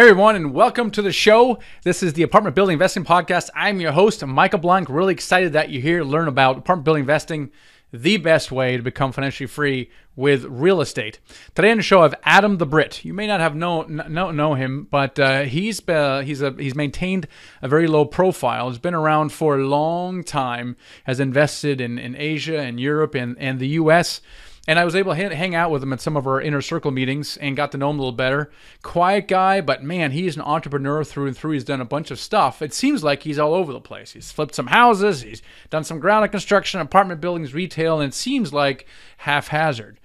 Hey everyone, and welcome to the show. This is the Apartment Building Investing Podcast. I'm your host, Michael Blank. Really excited that you're here to learn about apartment building investing, the best way to become financially free with real estate. Today on the show I have Adam the Brit. You may not have know him, but he's maintained a very low profile. He's been around for a long time, has invested in Asia and Europe and the U.S., and I was able to hang out with him at some of our inner circle meetings and got to know him a little better. Quiet guy, but man, he's an entrepreneur through and through. He's done a bunch of stuff. It seems like he's all over the place. He's flipped some houses. He's done some ground-up construction, apartment buildings, retail, and it seems like haphazard.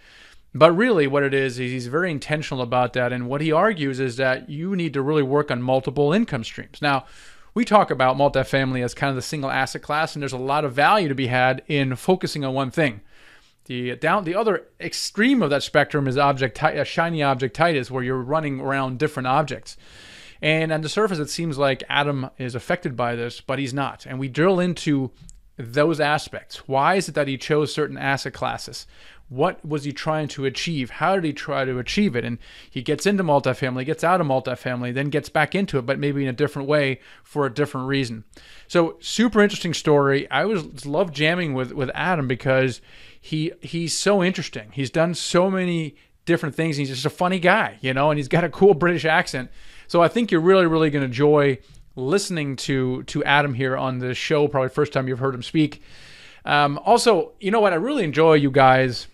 But really what it is he's very intentional about that. And what he argues is that you need to really work on multiple income streams. Now, we talk about multifamily as kind of the single asset class, and there's a lot of value to be had in focusing on one thing. The other extreme of that spectrum is shiny objectitis, where you're running around different objects. And on the surface, it seems like Adam is affected by this, but he's not. And we drill into those aspects. Why is it that he chose certain asset classes? What was he trying to achieve? How did he try to achieve it? And he gets into multifamily, gets out of multifamily, then gets back into it, but maybe in a different way for a different reason. So super interesting story. I love jamming with Adam because he's so interesting. He's done so many different things. He's just a funny guy, and he's got a cool British accent. So I think you're really, really going to enjoy listening to Adam here on this show. Probably first time you've heard him speak. Also, you know what? I really enjoy you guys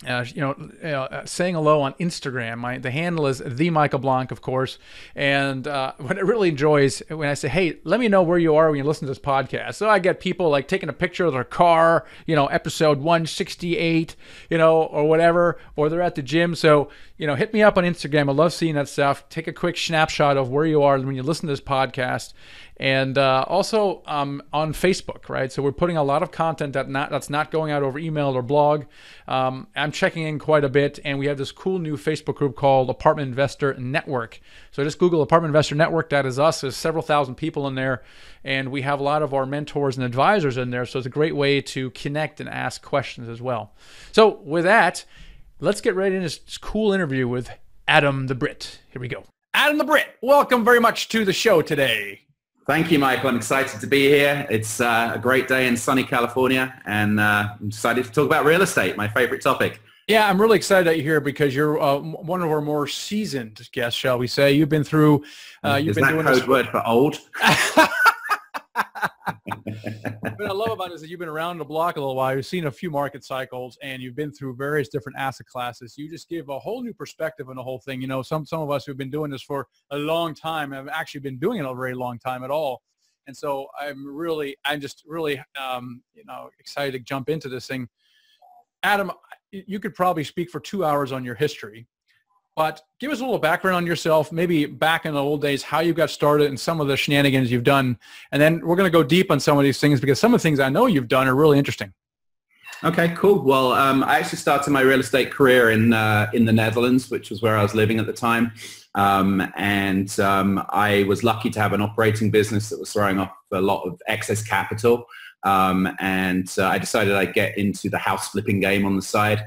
saying hello on Instagram. The handle is the Michael Blank, of course. And what I really enjoy is when I say, hey, let me know where you are when you listen to this podcast. So I get people like taking a picture of their car, episode 168, or whatever, or they're at the gym. So, hit me up on Instagram. I love seeing that stuff. Take a quick snapshot of where you are when you listen to this podcast. And also on Facebook, right? So we're putting a lot of content that's not going out over email or blog. I'm checking in quite a bit, and we have this cool new Facebook group called Apartment Investor Network. So just Google Apartment Investor Network. That is us. There's several thousand people in there, and we have a lot of our mentors and advisors in there. So it's a great way to connect and ask questions as well. So with that, let's get right into this cool interview with Adam the Brit. Here we go. Adam the Brit, welcome very much to the show today. Thank you, Michael. I'm excited to be here. It's a great day in sunny California, and I'm excited to talk about real estate, my favorite topic. Yeah, I'm really excited that you're here because you're one of our more seasoned guests, shall we say. You've been through... Is that code word for old? What I love about it is that you've been around the block a little while. You've seen a few market cycles, and you've been through various different asset classes. You just give a whole new perspective on the whole thing. Some of us who've been doing this for a long time have actually been doing it a very long time at all. And so I'm just really excited to jump into this thing. Adam, you could probably speak for 2 hours on your history. But give us a little background on yourself, maybe back in the old days, how you got started and some of the shenanigans you've done. And then we're going to go deep on some of these things because some of the things I know you've done are really interesting. Okay, cool. Well, I actually started my real estate career in the Netherlands, which was where I was living at the time. I was lucky to have an operating business that was throwing off a lot of excess capital. I decided I'd get into the house flipping game on the side.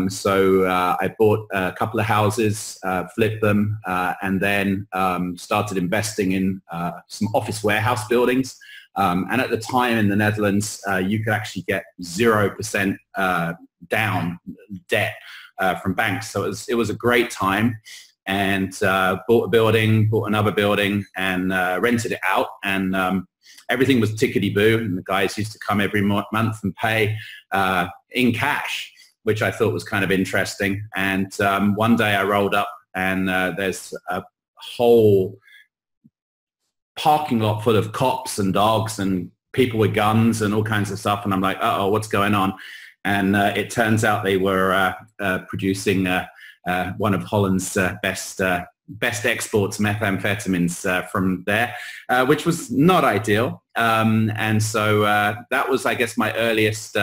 So I bought a couple of houses, flipped them, and then started investing in some office warehouse buildings. And at the time in the Netherlands, you could actually get 0% down debt from banks. So it was a great time, and bought a building, bought another building, and rented it out. And everything was tickety-boo, and the guys used to come every month and pay in cash, which I thought was kind of interesting. And one day I rolled up, and there's a whole parking lot full of cops and dogs and people with guns and all kinds of stuff. And I'm like, uh-oh, what's going on? And it turns out they were producing one of Holland's best exports, methamphetamines from there, which was not ideal. And so that was, I guess, my earliest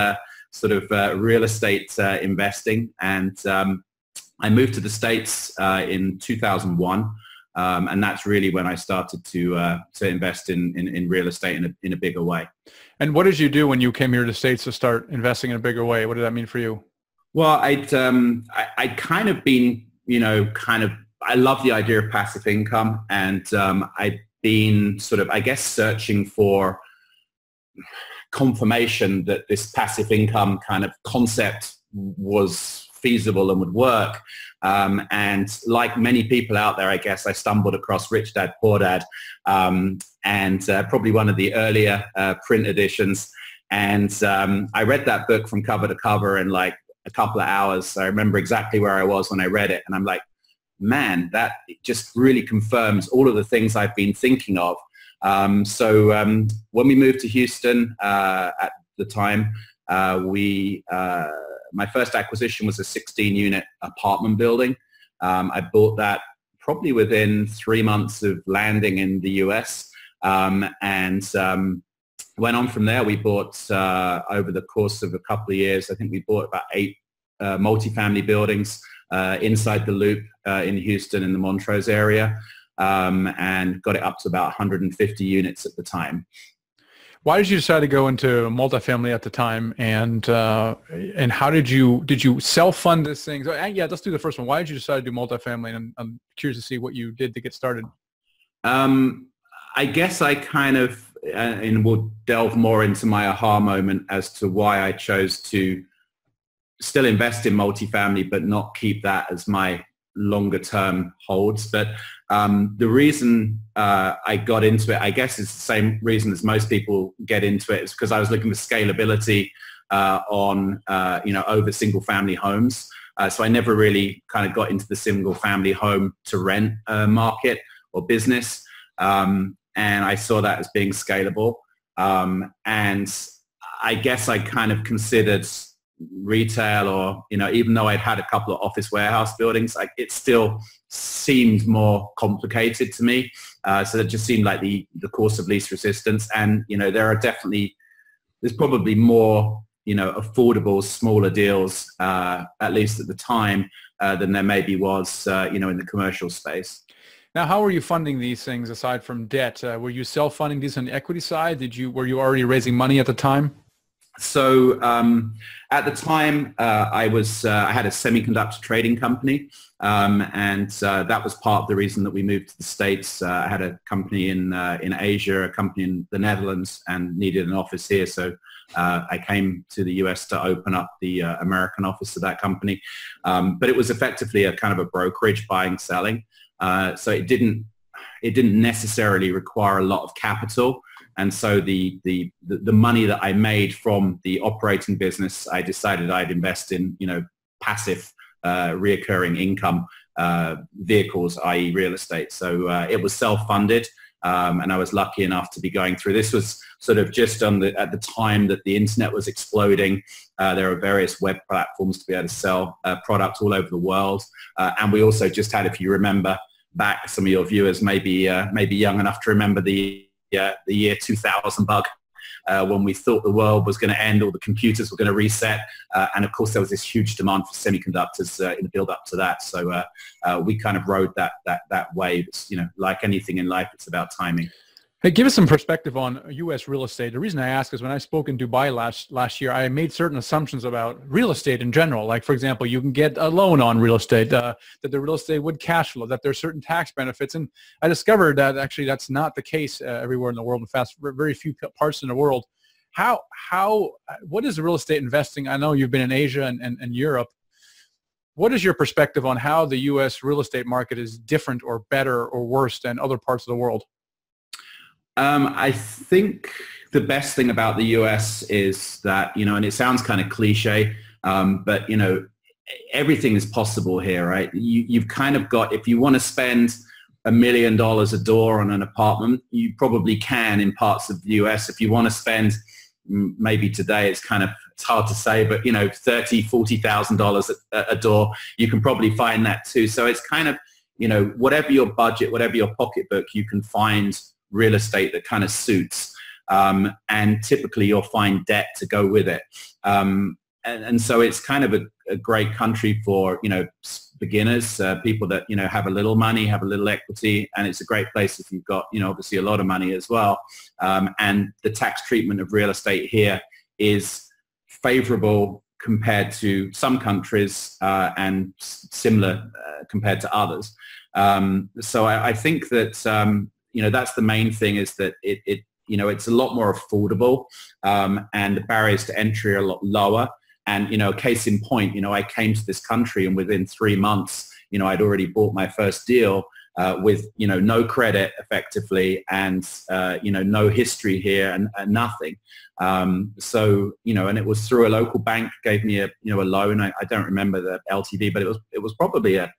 sort of real estate investing. And I moved to the States in 2001. And that's really when I started to invest in real estate in a bigger way. And what did you do when you came here to the States to start investing in a bigger way? What did that mean for you? Well, I'd kind of been, I love the idea of passive income, and I've been sort of, I guess, searching for confirmation that this passive income kind of concept was feasible and would work. And like many people out there, I guess I stumbled across Rich Dad, Poor Dad, and probably one of the earlier print editions. And I read that book from cover to cover in like a couple of hours. I remember exactly where I was when I read it. And I'm like, man, that just really confirms all of the things I've been thinking of. So when we moved to Houston at the time, my first acquisition was a 16-unit apartment building. I bought that probably within 3 months of landing in the US, and went on from there. We bought, over the course of a couple of years, I think we bought about 8 multifamily buildings inside the Loop in Houston in the Montrose area, and got it up to about 150 units at the time. Why did you decide to go into multifamily at the time, and how did you self-fund this thing? So, yeah, let's do the first one. Why did you decide to do multifamily? And I'm curious to see what you did to get started. I guess I kind of, and we'll delve more into my aha moment as to why I chose to still invest in multifamily, but not keep that as my longer term holds. But the reason I got into it, I guess, is the same reason as most people get into it, is because I was looking for scalability on over single family homes. So I never really kind of got into the single family home to rent market or business, and I saw that as being scalable. And I guess I kind of considered retail, or even though I'd had a couple of office warehouse buildings, it still seemed more complicated to me. So that just seemed like the course of least resistance. And there's probably more affordable smaller deals, at least at the time, than there maybe was in the commercial space. Now, how were you funding these things aside from debt? Were you self-funding these on the equity side? Were you already raising money at the time? So at the time, I had a semiconductor trading company, and that was part of the reason that we moved to the States. I had a company in Asia, a company in the Netherlands, and needed an office here. So I came to the US to open up the American office of that company. But it was effectively a kind of a brokerage, buying, selling. So it didn't necessarily require a lot of capital. And so the money that I made from the operating business, I decided I'd invest in, passive, reoccurring income vehicles, i.e. real estate. So it was self-funded, and I was lucky enough to be going through. This was sort of just at the time that the internet was exploding. There are various web platforms to be able to sell products all over the world. And we also just had, if you remember back, some of your viewers may be young enough to remember the year 2000 bug, when we thought the world was going to end, all the computers were going to reset, and of course there was this huge demand for semiconductors in the build up to that. So we kind of rode that wave. It's, like anything in life, it's about timing. Hey, give us some perspective on U.S. real estate. The reason I ask is when I spoke in Dubai last year, I made certain assumptions about real estate in general. Like, for example, you can get a loan on real estate, that the real estate would cash flow, that there are certain tax benefits. And I discovered that actually that's not the case everywhere in the world. In fact, very few parts in the world. What is the real estate investing? I know you've been in Asia and Europe. What is your perspective on how the U.S. real estate market is different or better or worse than other parts of the world? I think the best thing about the US is that, and it sounds kind of cliche, but, everything is possible here, right? You've kind of got, if you want to spend $1 million a door on an apartment, you probably can in parts of the US. If you want to spend, maybe today it's hard to say, but, $30,000, $40,000 a door, you can probably find that too. So it's kind of, whatever your budget, whatever your pocketbook, you can find real estate that kind of suits, and typically you'll find debt to go with it, and so it's kind of a great country for beginners, people that have a little money, have a little equity, and it's a great place if you've got obviously a lot of money as well, and the tax treatment of real estate here is favorable compared to some countries, and similar compared to others. So I think that, that's the main thing, is that it's a lot more affordable, and the barriers to entry are a lot lower. And, case in point, I came to this country and within 3 months, I'd already bought my first deal with, no credit effectively, and, no history here, and nothing. So, and it was through a local bank, gave me a loan. I don't remember the LTV, but it was probably a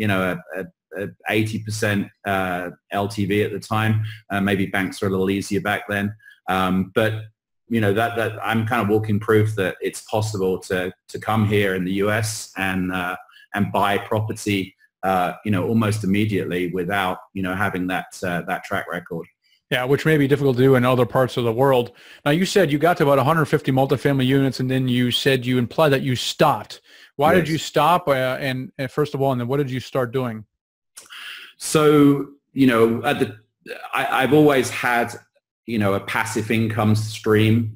80% LTV at the time. Maybe banks were a little easier back then. But that I'm kind of walking proof that it's possible to come here in the US and buy property, almost immediately without, having that track record. Yeah, which may be difficult to do in other parts of the world. Now, you said you got to about 150 multifamily units, and then you said you implied that you stopped. Why Yes. did you stop? And first of all, and then what did you start doing? So, I've always had, a passive income stream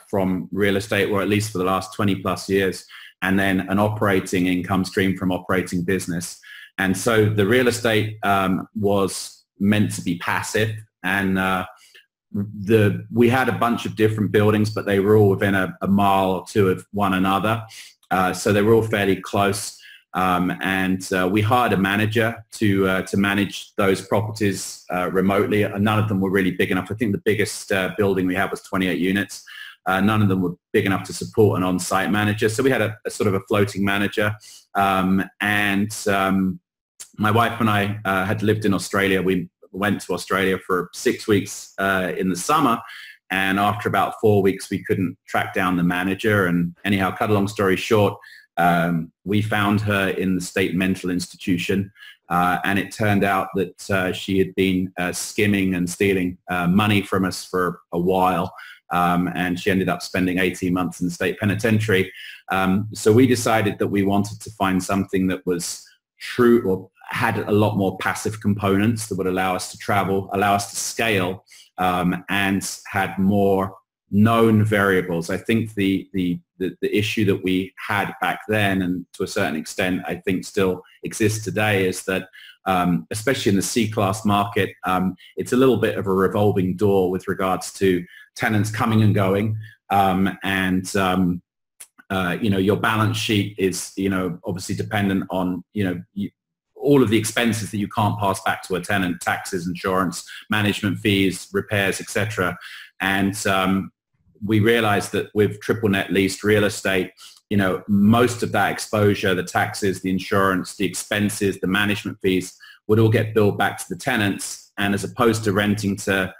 from real estate, or at least for the last 20 plus years, and then an operating income stream from operating business. And so the real estate was meant to be passive, and we had a bunch of different buildings, but they were all within a mile or two of one another. So they were all fairly close. And we hired a manager to manage those properties remotely. None of them were really big enough. I think the biggest building we had was 28 units. None of them were big enough to support an on-site manager. So we had a sort of a floating manager. My wife and I had lived in Australia. We went to Australia for 6 weeks in the summer. And after about 4 weeks, we couldn't track down the manager. And anyhow, cut a long story short, we found her in the state mental institution, and it turned out that she had been skimming and stealing money from us for a while, and she ended up spending 18 months in the state penitentiary. So we decided that we wanted to find something that was true, or had a lot more passive components that would allow us to travel, allow us to scale, and had more known variables. I think the issue that we had back then, and to a certain extent I think still exists today, is that especially in the C-class market, it's a little bit of a revolving door with regards to tenants coming and going, and your balance sheet is obviously dependent on all of the expenses that you can't pass back to a tenant: taxes, insurance, management fees, repairs, etc. And we realized that with triple net leased real estate, most of that exposure, the taxes, the insurance, the expenses, the management fees, would all get billed back to the tenants. And as opposed to renting to,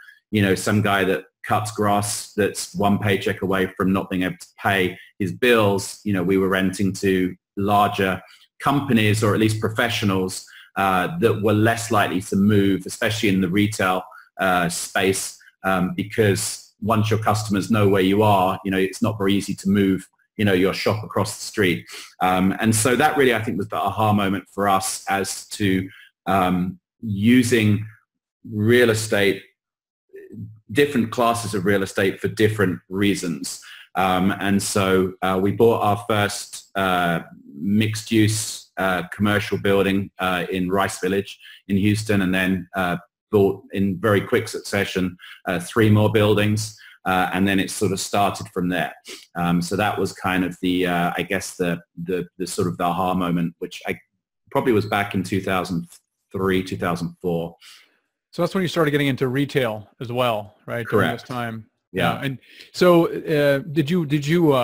some guy that cuts grass that's one paycheck away from not being able to pay his bills, we were renting to larger companies, or at least professionals, that were less likely to move, especially in the retail space, because once your customers know where you are, it's not very easy to move, your shop across the street. And so that really, I think, was the aha moment for us as to using real estate, different classes of real estate for different reasons. And so we bought our first mixed-use commercial building in Rice Village in Houston, and then bought in very quick succession 3 more buildings, and then it sort of started from there. So that was kind of the I guess the sort of the aha moment, which I probably was back in 2003, 2004. So that's when you started getting into retail as well, right? Correct. During this time. Yeah. And so did you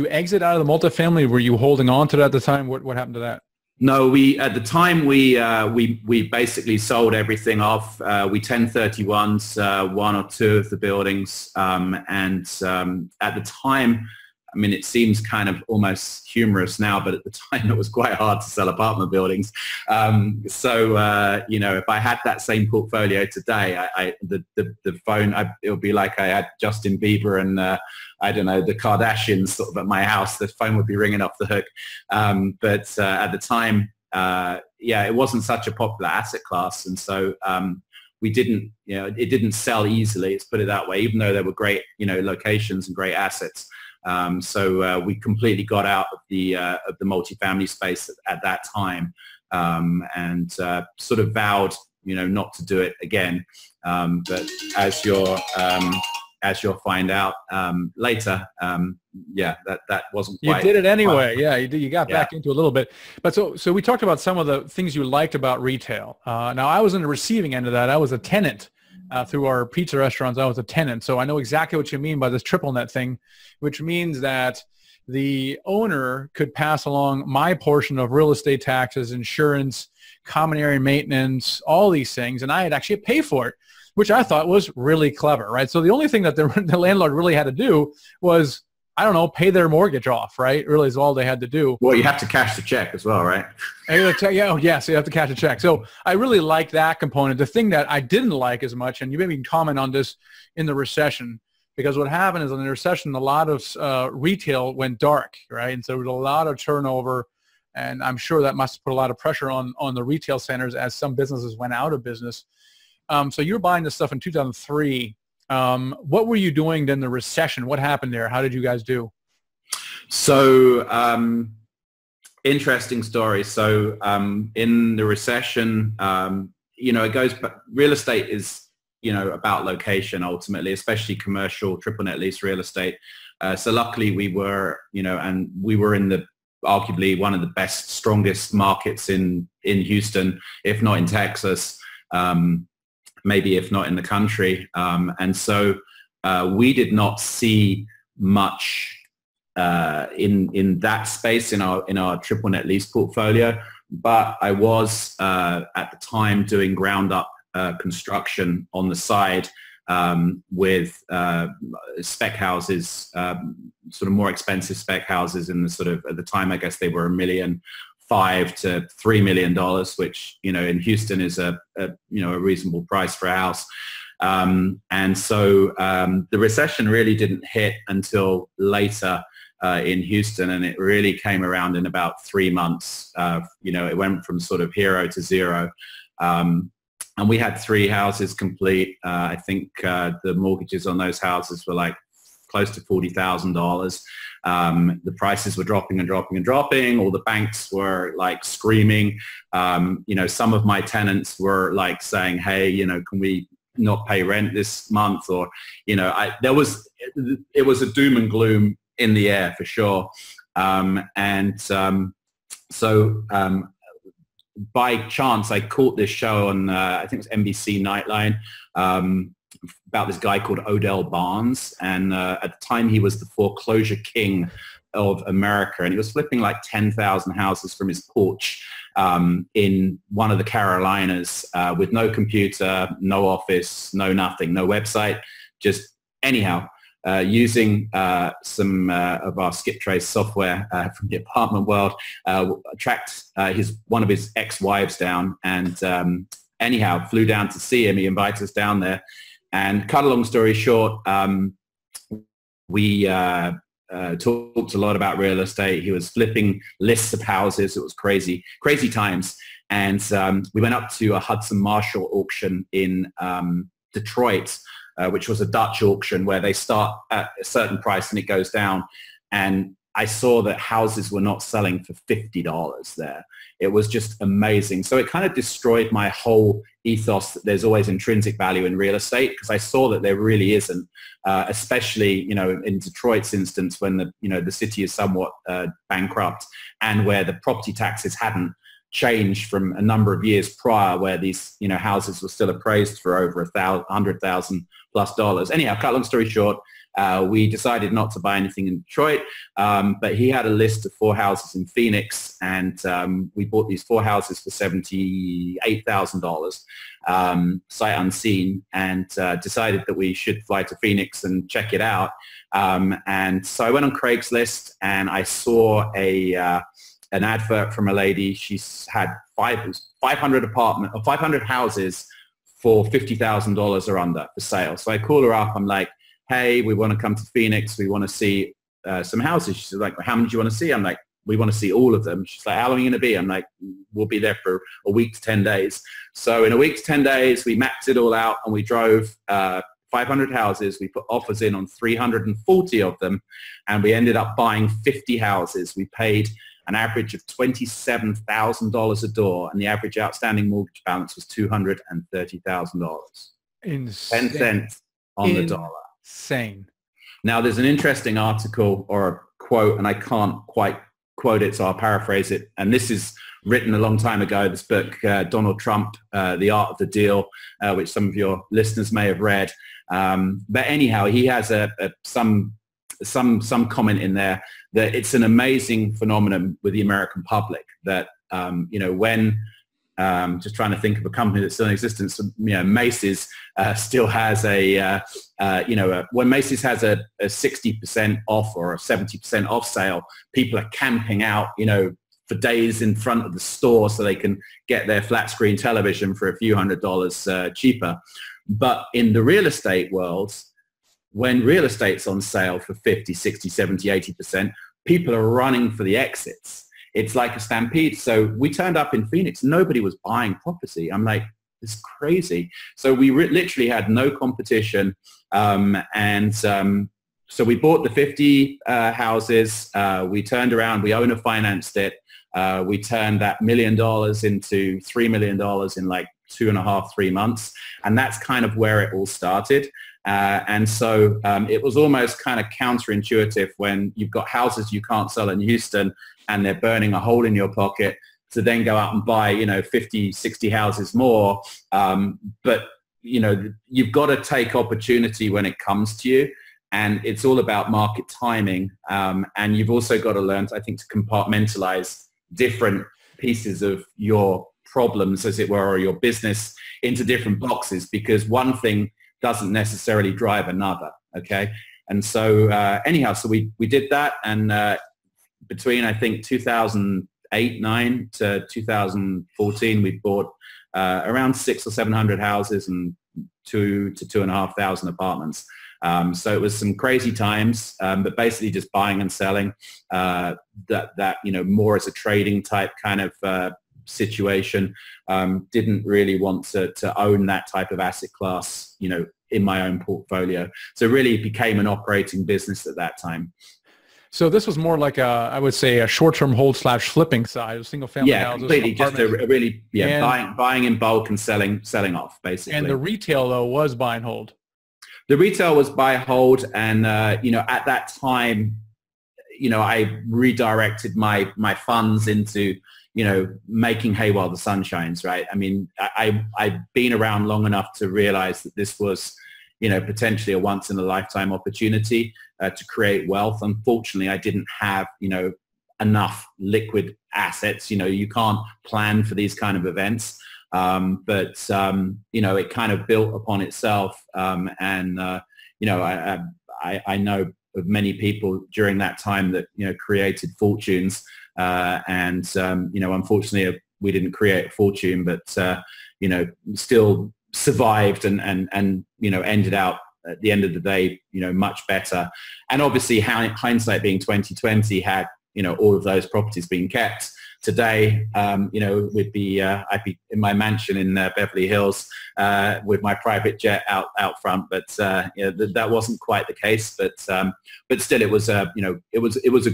exit out of the multifamily? Were you holding on to that at the time? What happened to that? No, at the time we basically sold everything off. We 1031'd 1 or 2 of the buildings, and at the time, I mean, it seems kind of almost humorous now, but at the time it was quite hard to sell apartment buildings. So if I had that same portfolio today, the phone, it would be like I had Justin Bieber and I don't know, the Kardashians sort of at my house. The phone would be ringing off the hook. But at the time, it wasn't such a popular asset class, and so we didn't, it didn't sell easily. Let's put it that way, even though there were great, locations and great assets. So we completely got out of the multifamily space at that time. and sort of vowed, not to do it again. But as you'll find out later, that wasn't quite. You did it anyway. Yeah, you got back into it a little bit. But so we talked about some of the things you liked about retail. Now, I was in the receiving end of that. I was a tenant through our pizza restaurants. I was a tenant. So I know exactly what you mean by this triple net thing, which means that the owner could pass along my portion of real estate taxes, insurance, common area maintenance, all these things, and I had actually pay for it, which I thought was really clever, right? So the only thing that the landlord really had to do was, I don't know, pay their mortgage off, right? Really is all they had to do. Well, you have to cash the check as well, right? So you have to cash a check. So I really liked that component. The thing that I didn't like as much, and you maybe can comment on this in the recession, because what happened is in the recession, a lot of retail went dark, right? And so there was a lot of turnover, and I'm sure that must have put a lot of pressure on the retail centers as some businesses went out of business. So you were buying this stuff in 2003. What were you doing then the recession? What happened there? How did you guys do? So interesting story. So in the recession, it goes, but real estate is, about location ultimately, especially commercial triple net lease real estate. So luckily we were, and we were in the arguably one of the best, strongest markets in Houston, if not in Texas, maybe if not in the country. And so we did not see much in that space in our triple net lease portfolio. But I was at the time doing ground up construction on the side with spec houses, sort of more expensive spec houses in the sort of, at the time, I guess they were $1.5 million to $3 million, which, in Houston is a reasonable price for a house. And so the recession really didn't hit until later in Houston, and it really came around in about 3 months. It went from sort of hero to zero. And we had 3 houses complete. I think the mortgages on those houses were like close to $40,000. The prices were dropping and dropping and dropping. All the banks were like screaming. Some of my tenants were like saying, hey, can we not pay rent this month? Or, it was a doom and gloom in the air for sure. So by chance, I caught this show on, I think it was NBC Nightline, about this guy called Odell Barnes. And at the time, he was the foreclosure king of America. And he was flipping like 10,000 houses from his porch in one of the Carolinas with no computer, no office, no nothing, no website, just anyhow. Using some of our skip trace software from the apartment world, tracked one of his ex-wives down, and anyhow flew down to see him. He invited us down there, and cut a long story short, we talked a lot about real estate. He was flipping lists of houses. It was crazy times, and we went up to a Hudson Marshall auction in Detroit, which was a Dutch auction where they start at a certain price and it goes down. And I saw that houses were not selling for $50 there. It was just amazing. So it kind of destroyed my whole ethos that there's always intrinsic value in real estate, because I saw that there really isn't, especially, in Detroit's instance, when the city is somewhat bankrupt, and where the property taxes hadn't changed from a number of years prior, where these houses were still appraised for over $100,000+ Anyhow, cut long story short, we decided not to buy anything in Detroit, but he had a list of 4 houses in Phoenix, and we bought these 4 houses for $78,000 sight unseen, and decided that we should fly to Phoenix and check it out. And so I went on Craigslist and I saw an advert from a lady. She's had 500 houses for $50,000 or under for sale. So I call her up. I'm like, hey, we want to come to Phoenix. We want to see some houses. She's like, how many do you want to see? I'm like, we want to see all of them. She's like, how long are you going to be? I'm like, we'll be there for a week to 10 days. So in a week to 10 days, we mapped it all out, and we drove 500 houses. We put offers in on 340 of them, and we ended up buying 50 houses. We paid an average of $27,000 a door, and the average outstanding mortgage balance was $230,000. Insane. 10 cents on the dollar. Insane. Now, there's an interesting article or a quote, and I can't quite quote it, so I'll paraphrase it. And this is written a long time ago, this book, Donald Trump, The Art of the Deal, which some of your listeners may have read. But anyhow, he has some comment in there that it's an amazing phenomenon with the American public that, when just trying to think of a company that's still in existence, Macy's still has when Macy's has a 60% off or a 70% off sale, people are camping out, for days in front of the store so they can get their flat screen television for a few $100s cheaper. But in the real estate world, when real estate's on sale for 50, 60, 70, 80%, people are running for the exits. It's like a stampede. So we turned up in Phoenix. Nobody was buying property. I'm like, it's crazy. So we literally had no competition. So we bought the 50 houses. We turned around. We owner financed it. We turned that $1 million into $3 million in like 2.5, 3 months. And that's kind of where it all started. So it was almost kind of counterintuitive when you've got houses you can't sell in Houston and they're burning a hole in your pocket to then go out and buy, 50, 60 houses more. But you've got to take opportunity when it comes to you. And it's all about market timing. And you've also got to learn, I think, to compartmentalize different pieces of your problems, as it were, or your business into different boxes, because one thing doesn't necessarily drive another. Okay. And so anyhow, so we did that. And between, I think, 2008-9 to 2014, we bought around 600 or 700 houses and 2,000 to 2,500 apartments. So it was some crazy times, but basically just buying and selling that more as a trading type kind of situation. Didn't really want to own that type of asset class, in my own portfolio. So really it became an operating business at that time. So this was more like I would say a short-term hold / flipping side of single family houses. Yeah, completely. Just buying in bulk and selling off, basically. And the retail though was buy and hold. The retail was buy and hold, and at that time, I redirected my funds into making hay while the sun shines. Right. I mean, I've been around long enough to realize that this was potentially a once in a lifetime opportunity to create wealth. Unfortunately, I didn't have enough liquid assets. You can't plan for these kind of events. But it kind of built upon itself. I know of many people during that time that, created fortunes. Unfortunately, we didn't create a fortune, but, still survived and ended out at the end of the day, much better. And obviously hindsight being 2020 had, all of those properties being kept. Today, I'd be in my mansion in Beverly Hills with my private jet out front, but that wasn't quite the case. But still, it was a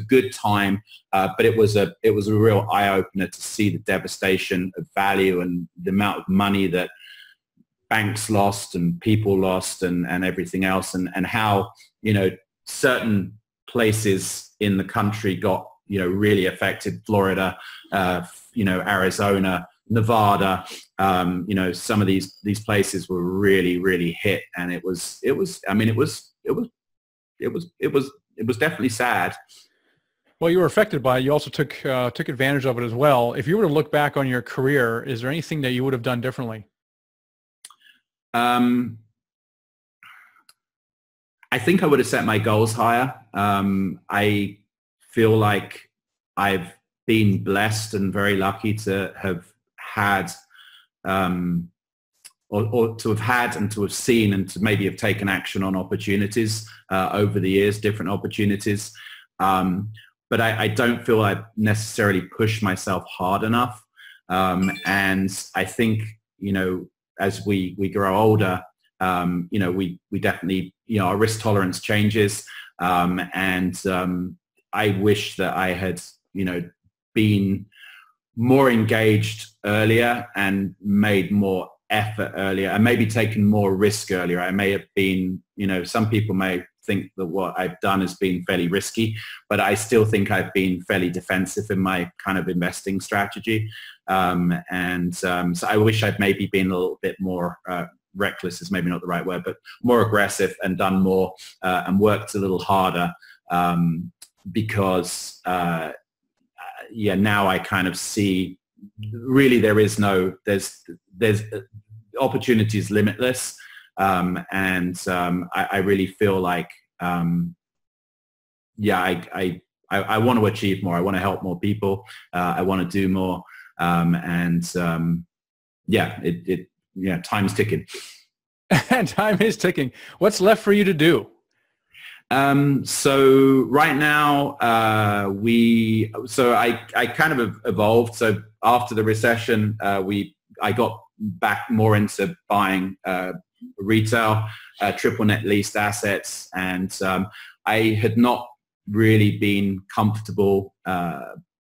good time. But it was a real eye opener to see the devastation of value and the amount of money that banks lost and people lost and everything else, and how certain places in the country got really affected. Florida, Arizona, Nevada, some of these places were really, really hit, and it was definitely sad. Well, you were affected by it. You also took advantage of it as well. If you were to look back on your career, is there anything that you would have done differently? I think I would have set my goals higher. I feel like I've been blessed and very lucky to have had, or to have had and to have seen and to maybe have taken action on opportunities over the years, different opportunities. But I don't feel I necessarily pushed myself hard enough. And I think, as we grow older, we definitely, our risk tolerance changes. I wish that I had, been more engaged earlier and made more effort earlier and maybe taken more risk earlier. I may have been, some people may think that what I've done has been fairly risky, but I still think I've been fairly defensive in my kind of investing strategy. So I wish I'd maybe been a little bit more reckless is maybe not the right word, but more aggressive and done more and worked a little harder because now I kind of see really there's opportunity is limitless. I really feel like, I want to achieve more. I want to help more people. I want to do more. Time's ticking. Time is ticking. What's left for you to do? So right now, I kind of evolved. So after the recession, I got back more into buying retail, triple net leased assets. And I had not really been comfortable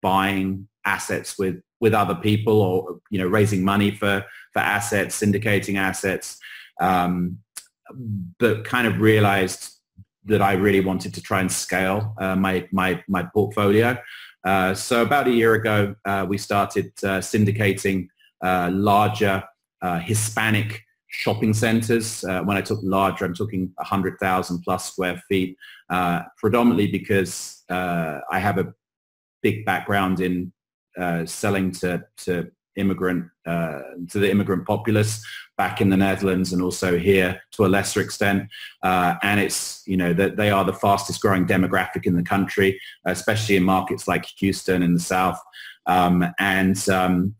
buying assets with other people or, raising money for assets, syndicating assets, but kind of realized that I really wanted to try and scale my portfolio. So about a year ago, we started syndicating larger Hispanic shopping centers. When I talk larger, I'm talking 100,000 plus square feet, predominantly because I have a big background in selling to the immigrant populace back in the Netherlands and also here to a lesser extent. And it's, that they are the fastest growing demographic in the country, especially in markets like Houston in the South.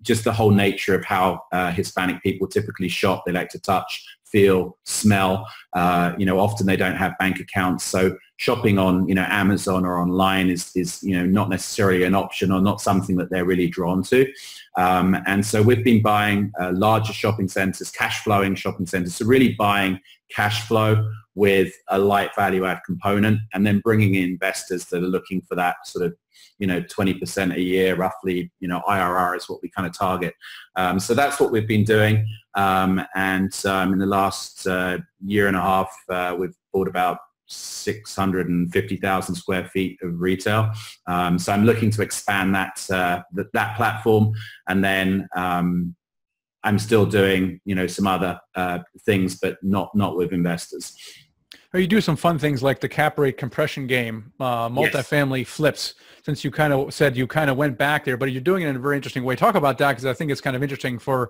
Just the whole nature of how Hispanic people typically shop. They like to touch, feel, smell. Often they don't have bank accounts. So shopping on, Amazon or online is not necessarily an option or not something that they're really drawn to. And so we've been buying larger shopping centers, cash flowing shopping centers. So really buying cash flow with a light value add component and then bringing in investors that are looking for that sort of 20% a year, roughly, IRR is what we kind of target. So that's what we've been doing. In the last year and a half, we've bought about 650,000 square feet of retail. So I'm looking to expand that platform. And then I'm still doing, some other things, but not with investors. Or you do some fun things like the cap rate compression game, multifamily flips, since you kind of said you kind of went back there, but you're doing it in a very interesting way. Talk about that, because I think it's kind of interesting for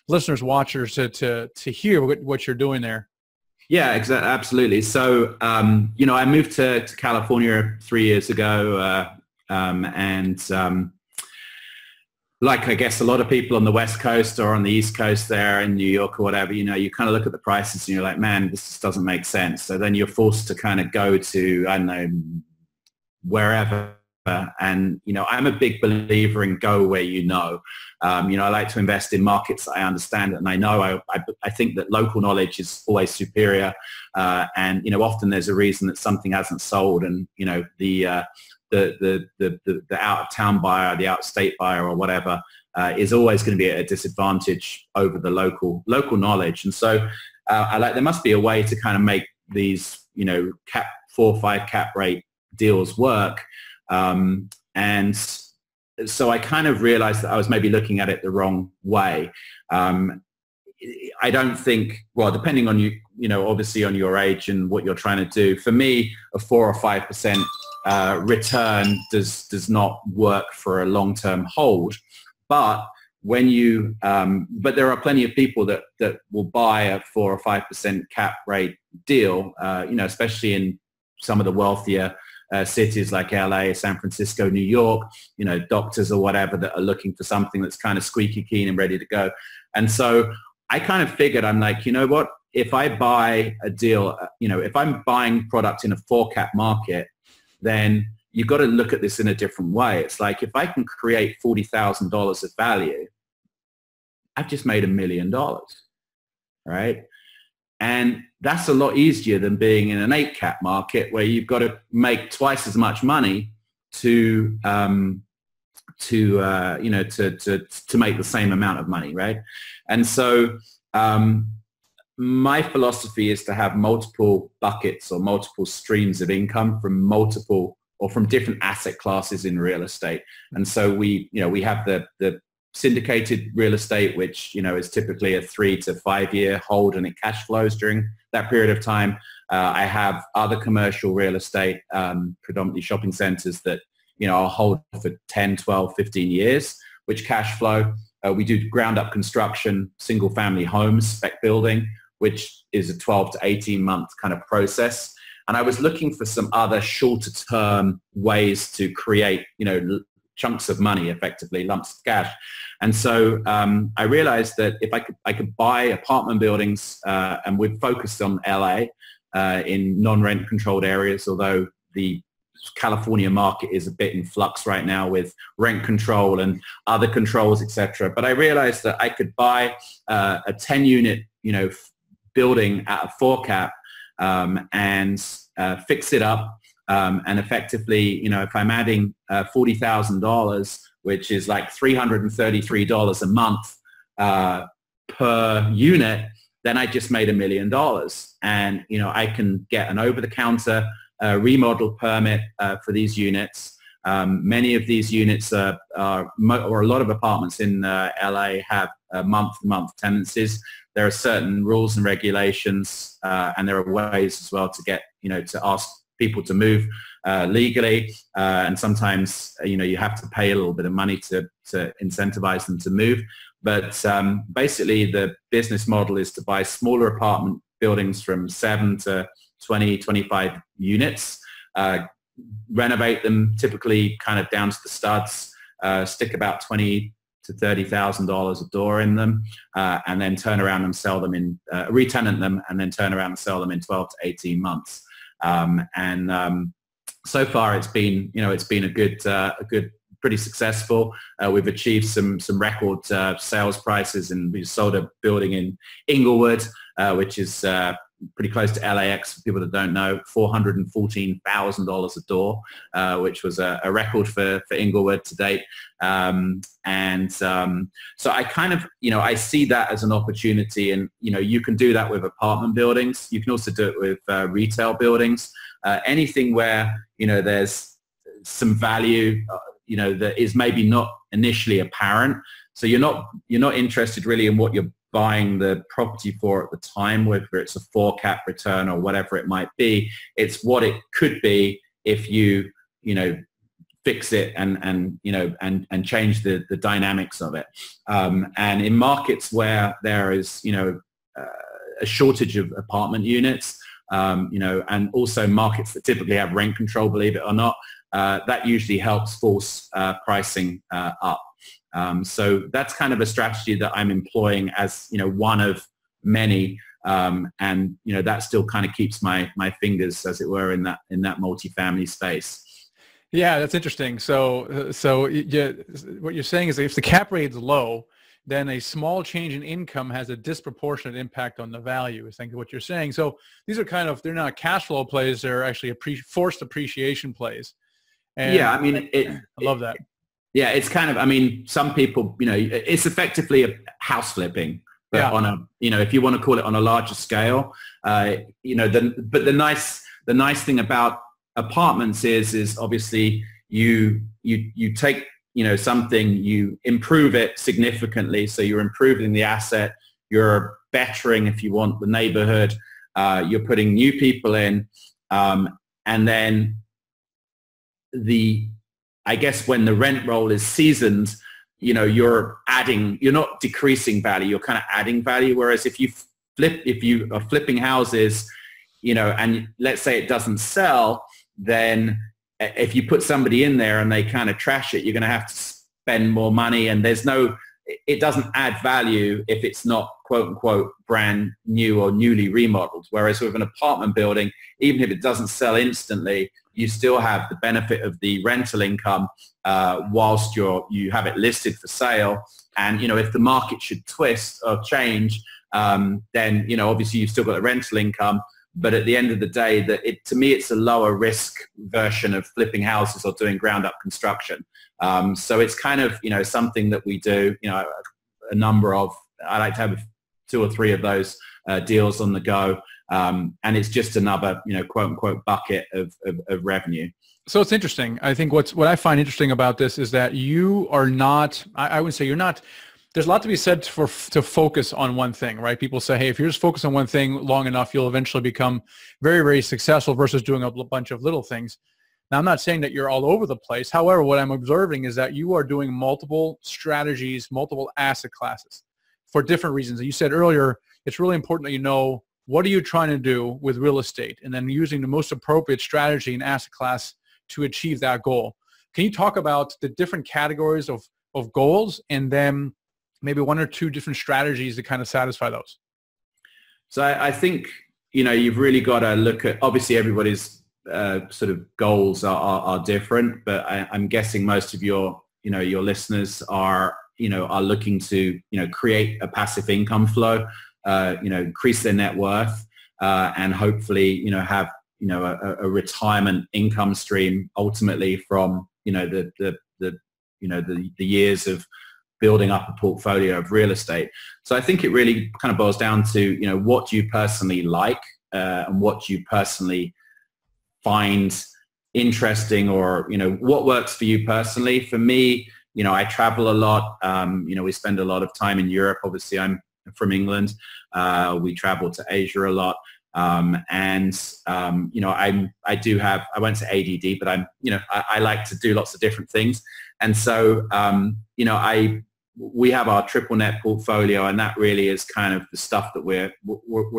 listeners, watchers to hear what you're doing there. Yeah, exactly. Absolutely. So, I moved to California 3 years ago, like I guess a lot of people on the West Coast or on the East Coast there in New York or whatever, you kind of look at the prices and you're like, man, this just doesn't make sense. So then you're forced to kind of go to, I don't know, wherever. And, I'm a big believer in go where I like to invest in markets that I understand and I know. I think that local knowledge is always superior. And, often there's a reason that something hasn't sold and, the out of town buyer, the out of state buyer or whatever is always going to be at a disadvantage over the local knowledge. And so there must be a way to kind of make these, 4 or 5 cap rate deals work. And so I kind of realized that I was maybe looking at it the wrong way. I don't think, well, depending on obviously on your age and what you're trying to do, for me, a 4 or 5% return does not work for a long-term hold. But but there are plenty of people that will buy a 4 or 5% cap rate deal, especially in some of the wealthier cities like LA, San Francisco, New York, doctors or whatever that are looking for something that's kind of squeaky clean and ready to go. And so I kind of figured, I'm like, what, if I buy a deal, if I'm buying product in a 4 cap market, then you've got to look at this in a different way. It's like, if I can create $40,000 of value, I've just made $1 million, right? And that's a lot easier than being in an 8 cap market where you've got to make twice as much money to to make the same amount of money, right? And so my philosophy is to have multiple buckets or multiple streams of income from different asset classes in real estate. And so we have the syndicated real estate, which is typically a 3 to 5 year hold, and it cash flows during that period of time. I have other commercial real estate, predominantly shopping centers, that I'll hold for 10, 12, 15 years, which cash flow. We do ground up construction, single family homes, spec building, which is a 12 to 18 month kind of process. And I was looking for some other shorter term ways to create, chunks of money, effectively lumps of cash. And so I realized that if I could buy apartment buildings, and we've focused on LA in non-rent controlled areas, although the California market is a bit in flux right now with rent control and other controls, etc. But I realized that I could buy a 10 unit, building at a 4 cap, and fix it up. And effectively, if I'm adding $40,000, which is like $333 a month per unit, then I just made $1 million. And, I can get an over-the-counter remodel permit for these units. Many of these units or a lot of apartments in LA have month-to-month tenancies. There are certain rules and regulations, and there are ways as well to get, to ask people to move legally, and sometimes you have to pay a little bit of money to incentivize them to move. But basically, the business model is to buy smaller apartment buildings from 7 to 20, 25 units, renovate them typically kind of down to the studs, stick about $20,000 to $30,000 a door in them, and then turn around and sell them in, re-tenant them, and then turn around and sell them in 12 to 18 months. So far it's been a good, pretty successful. We've achieved some record sales prices, and we sold a building in Inglewood, which is pretty close to LAX, for people that don't know, $414,000 a door, which was a record for Inglewood to date. So I kind of, I see that as an opportunity, and, you can do that with apartment buildings. You can also do it with retail buildings, anything where, there's some value, that is maybe not initially apparent. So you're not interested really in what you're buying the property for at the time, whether it's a 4 cap return or whatever it might be. It's what it could be if you fix it and change the dynamics of it. And in markets where there is a shortage of apartment units, and also markets that typically have rent control, believe it or not, that usually helps force pricing up. So that's kind of a strategy that I'm employing as, one of many. And, that still kind of keeps my fingers, as it were, in that multifamily space. Yeah, that's interesting. So what you're saying is if the cap rate is low, then a small change in income has a disproportionate impact on the value, is what you're saying. So these are they're not cash flow plays, they're actually forced appreciation plays. And yeah, I mean, I love that. Yeah, it's kind of, some people, it's effectively a house flipping, but on a, if you want to call it on a larger scale, but the nice thing about apartments is obviously you take, something, you improve it significantly. So you're improving the asset, you're bettering, if you want, the neighborhood, you're putting new people in, and then I guess when the rent roll is seasoned, you're not decreasing value, you're kind of adding value. Whereas if you are flipping houses, and let's say it doesn't sell, then if you put somebody in there and they kind of trash it, you're going to have to spend more money, and it doesn't add value if it's not quote unquote brand new or newly remodeled. Whereas with an apartment building, even if it doesn't sell instantly, you still have the benefit of the rental income whilst you have it listed for sale. And, if the market should twist or change, then, obviously you've still got the rental income, But at the end of the day, to me, it's a lower risk version of flipping houses or doing ground up construction. So it's kind of, something that we do, a number of, I like to have 2 or 3 of those deals on the go. And it's just another, quote unquote bucket of revenue. So it's interesting. I think what I find interesting about this is that you are not, I would say you're not, there's a lot to be said to focus on one thing, right? People say, hey, if you're just focused on one thing long enough, you'll eventually become very, very successful versus doing a bunch of little things. Now, I'm not saying that you're all over the place. However, what I'm observing is that you are doing multiple strategies, multiple asset classes for different reasons. And you said earlier, it's really important that you know what are you trying to do with real estate and then using the most appropriate strategy and asset class to achieve that goal. Can you talk about the different categories of goals and then maybe 1 or 2 different strategies to kind of satisfy those? So I think, you've really got to look at, obviously everybody's sort of goals are different, but I'm guessing most of your listeners are looking to, create a passive income flow, increase their net worth, and hopefully, have, a retirement income stream ultimately from, the years of building up a portfolio of real estate. So I think it really kind of boils down to, what do you personally like and what do you personally find interesting, or, what works for you personally. For me, I travel a lot. We spend a lot of time in Europe. Obviously, I'm from England. We travel to Asia a lot. I won't say ADD, but I like to do lots of different things. And so, we have our triple net portfolio, and that really is kind of the stuff that we're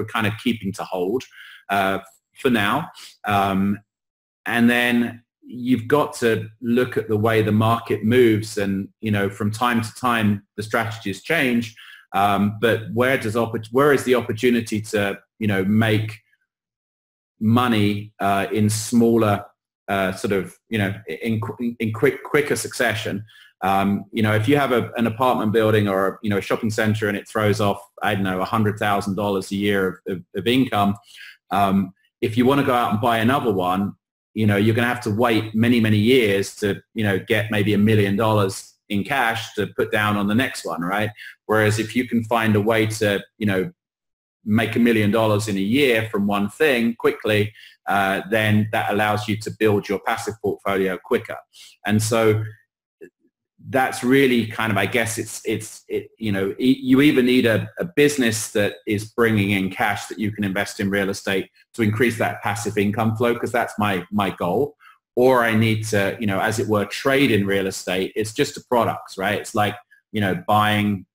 kind of keeping to hold for now. And then you've got to look at the way the market moves, and from time to time the strategies change. But where is the opportunity to make money in smaller sort of in quicker succession? If you have an apartment building or a shopping center and it throws off, I don't know, $100,000 a year of income, if you want to go out and buy another one, you're going to have to wait many, many years to get maybe $1 million in cash to put down on the next one, right? Whereas if you can find a way to make $1 million in a year from one thing quickly, then that allows you to build your passive portfolio quicker. And so that's really kind of, I guess you either need a business that is bringing in cash that you can invest in real estate to increase that passive income flow, because that's my goal, or I need to, as it were, trade in real estate. It's just a product, right? It's like, buying,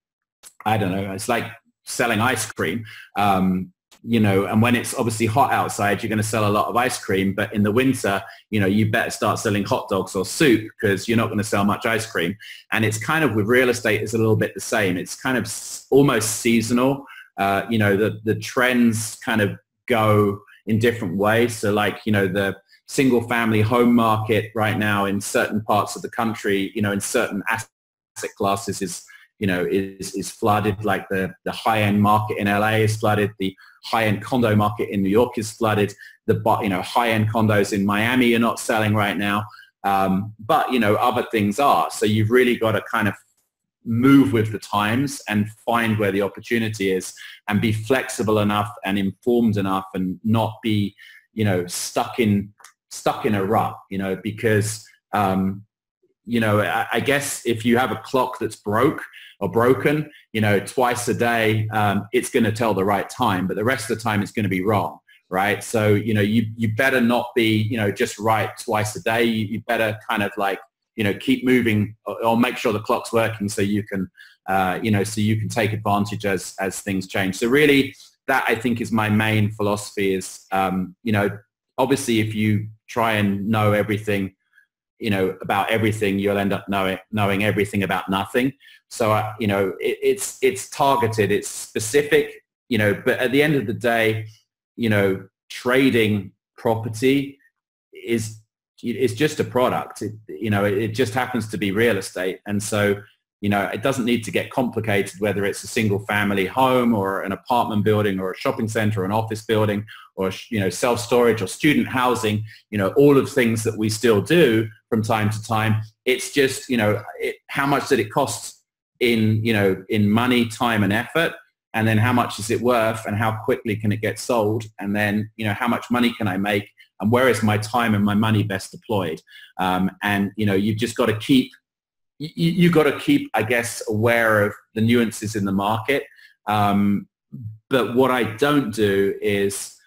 I don't know, it's like selling ice cream. And when it's obviously hot outside, you're going to sell a lot of ice cream. But in the winter, you better start selling hot dogs or soup, because you're not going to sell much ice cream. And it's kind of with real estate, it's a little bit the same. It's kind of almost seasonal. The trends kind of go in different ways. So like, the single family home market right now in certain parts of the country, in certain asset classes is flooded. Like the high-end market in LA is flooded. The high-end condo market in New York is flooded. The high-end condos in Miami are not selling right now. But other things are. So you've really got to kind of move with the times and find where the opportunity is, and be flexible enough and informed enough, and not be stuck in a rut. Because I guess if you have a clock that's broken, twice a day, it's going to tell the right time, but the rest of the time it's going to be wrong, right? So, you better not be, just right twice a day. You better kind of like, keep moving, or make sure the clock's working so you can, so you can take advantage as things change. So really that, I think, is my main philosophy is, obviously if you try and know everything, about everything, you'll end up knowing everything about nothing. So, it's targeted, it's specific, but at the end of the day, trading property is just a product. It just happens to be real estate. And so, It doesn't need to get complicated, whether it's a single family home or an apartment building or a shopping center or an office building or, self-storage or student housing, all of things that we still do from time to time. It's just, how much did it cost in money, time and effort? And then how much is it worth and how quickly can it get sold? And then, how much money can I make and where is my time and my money best deployed? You've just got to keep, I guess, aware of the nuances in the market. But what I don't do is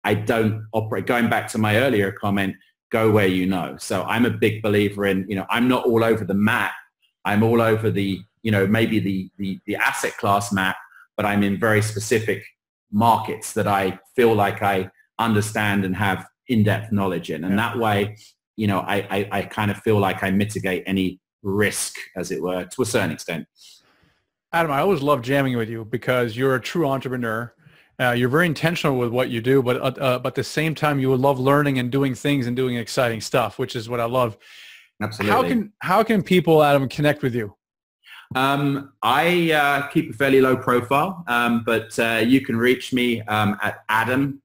I don't operate, going back to my earlier comment, go where you know. So I'm a big believer in, I'm not all over the map. I'm all over the, maybe the asset class map, but I'm in very specific markets that I feel like I understand and have in-depth knowledge in. And that way, I kind of feel like I mitigate any risk, as it were, to a certain extent. Adam, I always love jamming with you because you're a true entrepreneur. You're very intentional with what you do, but at the same time, you love learning and doing things and doing exciting stuff, which is what I love. Absolutely. How can people, Adam, connect with you? I keep a fairly low profile, but you can reach me at Adam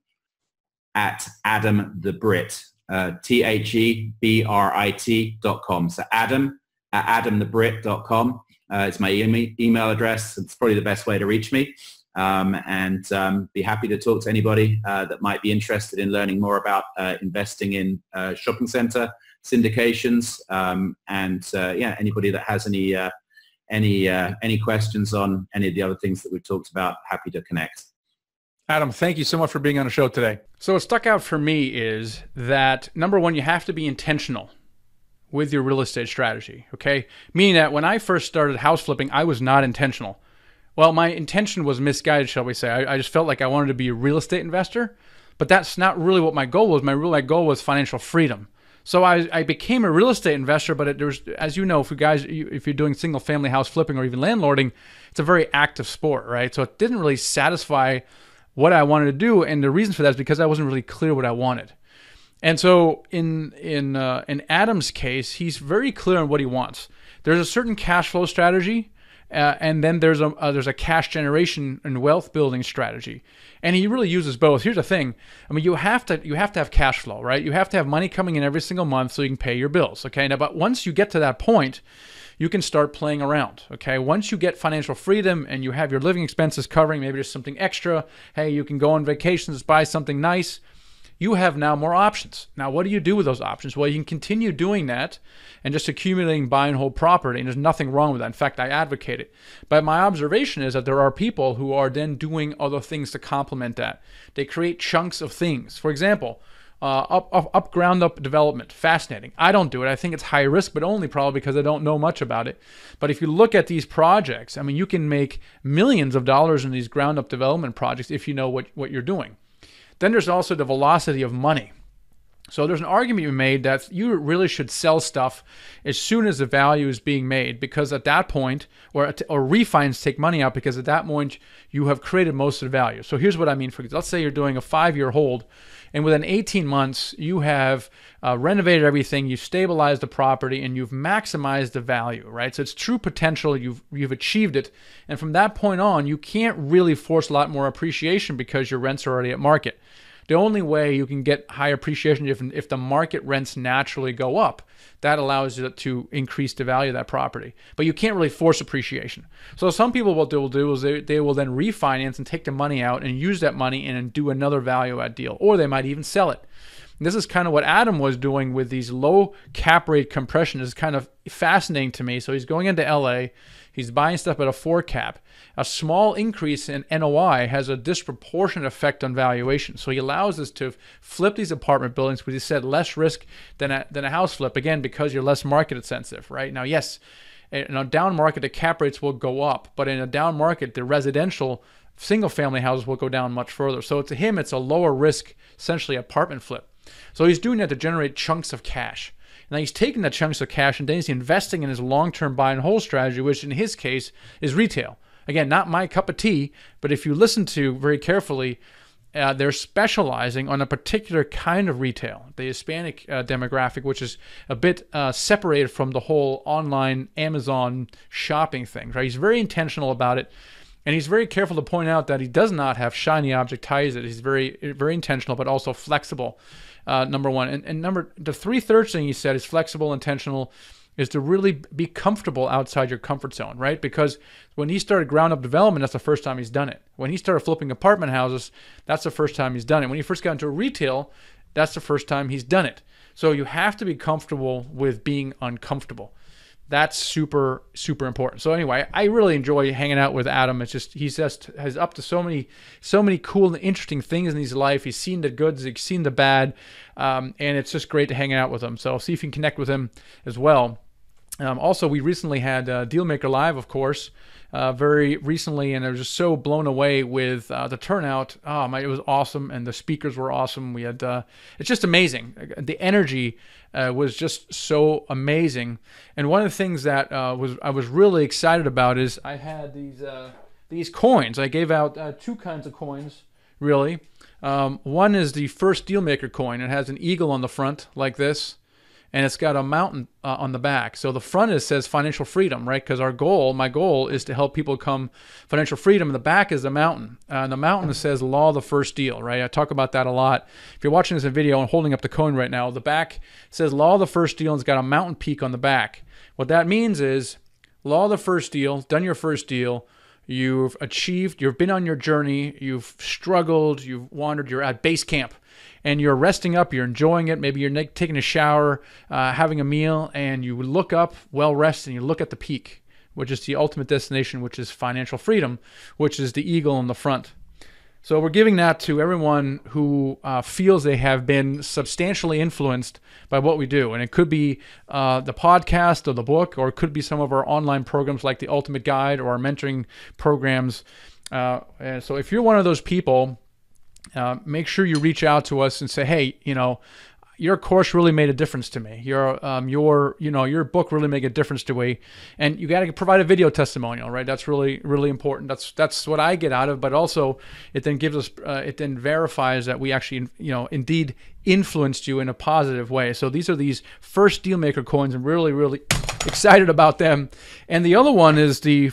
the Brit, TheBrit.com. So Adam at AdamTheBrit.com. It's my email address. It's probably the best way to reach me. And be happy to talk to anybody that might be interested in learning more about investing in shopping center syndications. Anybody that has any questions on any of the other things that we've talked about, happy to connect. Adam, thank you so much for being on the show today. So what stuck out for me is that, number one, you have to be intentional with your real estate strategy, okay? Meaning that when I first started house flipping, I was not intentional. Well, my intention was misguided, shall we say. I just felt like I wanted to be a real estate investor, but that's not really what my goal was. My goal was financial freedom. So I became a real estate investor, but there's, as you know, if you're doing single family house flipping or even landlording, it's a very active sport, right? So it didn't really satisfy what I wanted to do, and the reason for that is because I wasn't really clear what I wanted. And so in Adam's case, he's very clear on what he wants. There's a certain cash flow strategy, and then there's a cash generation and wealth building strategy, and he really uses both. Here's the thing: I mean, you have to have cash flow, right? You have to have money coming in every single month so you can pay your bills. Okay, now, but once you get to that point, you can start playing around, okay? Once you get financial freedom and you have your living expenses covering, maybe there's something extra, hey, you can go on vacations, buy something nice, you have now more options. Now, what do you do with those options? Well, you can continue doing that and just accumulating buy and hold property, and there's nothing wrong with that. In fact, I advocate it. But my observation is that there are people who are then doing other things to complement that. They create chunks of things. For example, ground up development. Fascinating. I don't do it. I think it's high risk, but only probably because I don't know much about it. But if you look at these projects, I mean, you can make millions of dollars in these ground up development projects if you know what you're doing. Then there's also the velocity of money. So there's an argument you made that you really should sell stuff as soon as the value is being made, because at that point, or refines take money out, because at that point you have created most of the value. So here's what I mean. Let's say you're doing a 5-year hold, and within 18 months you have renovated everything, you've stabilized the property, and you've maximized the value, right? So it's true potential. You've achieved it, and from that point on, you can't really force a lot more appreciation because your rents are already at market. The only way you can get high appreciation if the market rents naturally go up. That allows you to increase the value of that property. But you can't really force appreciation. So some people, what they will do is they will then refinance and take the money out and use that money and do another value add deal. Or they might even sell it. And this is kind of what Adam was doing with these low cap rate compression. Is kind of fascinating to me. So he's going into LA. He's buying stuff at a 4 cap. A small increase in NOI has a disproportionate effect on valuation. So he allows us to flip these apartment buildings, which he said less risk than a house flip, again, because you're less market sensitive, right? Now, yes, in a down market, the cap rates will go up, but in a down market, the residential single family houses will go down much further. So to him, it's a lower risk, essentially apartment flip. So he's doing that to generate chunks of cash. Now he's taking the chunks of cash and then he's investing in his long-term buy and hold strategy, which in his case is retail. Again, not my cup of tea, but if you listen to very carefully, they're specializing on a particular kind of retail, the Hispanic demographic, which is a bit separated from the whole online Amazon shopping thing. Right? He's very intentional about it, and he's very careful to point out that he does not have shiny object ties. He's very, very intentional, but also flexible. Number one, and the 3/3 thing he said is flexible, intentional, is to really be comfortable outside your comfort zone, right? Because when he started ground up development, that's the first time he's done it. When he started flipping apartment houses, that's the first time he's done it. When he first got into retail, that's the first time he's done it. So you have to be comfortable with being uncomfortable. That's super, super important. So anyway, I really enjoy hanging out with Adam. It's just, he's just has up to so many cool and interesting things in his life. He's seen the goods, he's seen the bad, and it's just great to hang out with him. So see if you can connect with him as well. Also, we recently had Dealmaker Live, of course, very recently, and I was just so blown away with the turnout. It was awesome, and the speakers were awesome. We had it's just amazing. The energy was just so amazing. And one of the things that I was really excited about is I had these coins. I gave out two kinds of coins, really. One is the first Dealmaker coin. It has an eagle on the front like this, and it's got a mountain on the back. So the front says financial freedom, right? Because my goal is to help people come financial freedom. And the back is the mountain. And the mountain says law of the first deal, right? I talk about that a lot. If you're watching this in video, I'm holding up the coin right now. The back says law of the first deal, and it's got a mountain peak on the back. What that means is law of the first deal, done your first deal, you've achieved, you've been on your journey, you've struggled, you've wandered, you're at base camp. And you're resting up, you're enjoying it, maybe you're taking a shower, having a meal, and you look up, well rested, and you look at the peak, which is the ultimate destination, which is financial freedom, which is the eagle on the front. So we're giving that to everyone who feels they have been substantially influenced by what we do. And it could be the podcast or the book, or it could be some of our online programs like the Ultimate Guide or our mentoring programs. And so if you're one of those people, make sure you reach out to us and say, hey, your course really made a difference to me. Your book really made a difference to me. And you got to provide a video testimonial, right? That's really, really important. That's what I get out of it. But also, it then gives us, it then verifies that we actually, indeed influenced you in a positive way. So these are these first Dealmaker coins. I'm really, really excited about them. And the other one is the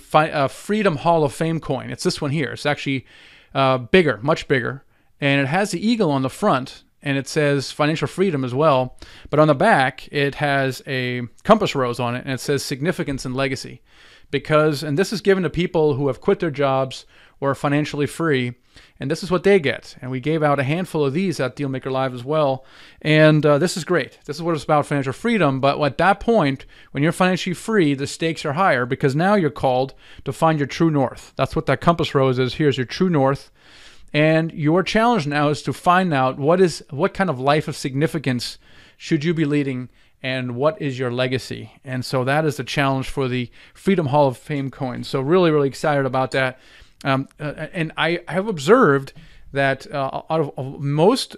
Freedom Hall of Fame coin. It's this one here. It's actually bigger, much bigger. And it has the eagle on the front, and it says financial freedom as well. But on the back, it has a compass rose on it, and it says significance and legacy. And this is given to people who have quit their jobs or are financially free, and this is what they get. And we gave out a handful of these at Dealmaker Live as well. And this is great. This is what it's about, financial freedom. But at that point, when you're financially free, the stakes are higher, because now you're called to find your true north. That's what that compass rose is. Here's your true north. And your challenge now is to find out what kind of life of significance should you be leading, and what is your legacy. And so that is the challenge for the Freedom Hall of Fame coin. So really, really excited about that. And I have observed that out of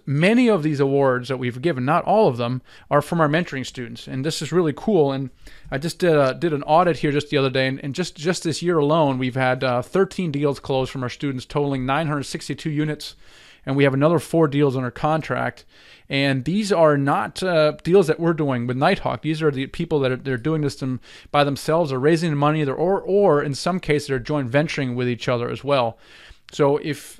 many of these awards that we've given, not all of them, are from our mentoring students. And this is really cool. And I just did an audit here just the other day, and just this year alone, we've had 13 deals closed from our students, totaling 962 units. And we have another 4 deals under contract. And these are not deals that we're doing with Nighthawk. These are the people that they're doing this by themselves, or raising money, or in some cases, they're joint venturing with each other as well. So if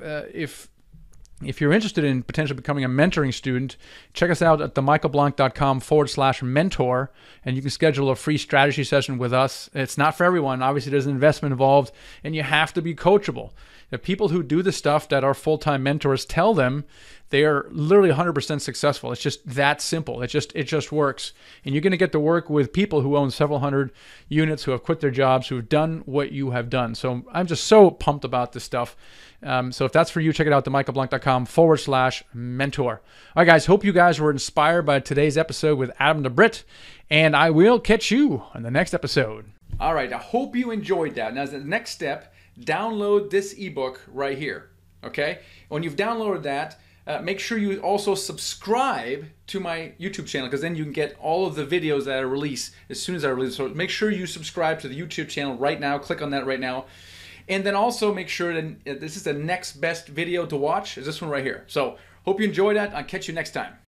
you're interested in potentially becoming a mentoring student, check us out at themichaelblank.com/mentor, and you can schedule a free strategy session with us. It's not for everyone. Obviously, there's an investment involved, and you have to be coachable. The people who do the stuff that our full-time mentors tell them, they are literally 100% successful. It's just that simple. It just works. And you're going to get to work with people who own several hundred units, who have quit their jobs, who have done what you have done. So I'm just so pumped about this stuff. So if that's for you, check it out, themichaelblank.com/mentor. All right, guys, hope you guys were inspired by today's episode with Adam the Brit, and I will catch you on the next episode. All right, I hope you enjoyed that. Now, as the next step, download this ebook right here, okay? When you've downloaded that, make sure you also subscribe to my YouTube channel, because then you can get all of the videos that I release as soon as I release. So make sure you subscribe to the YouTube channel right now. Click on that right now. And then also make sure that this is the next best video to watch is this one right here. So hope you enjoyed that. I'll catch you next time.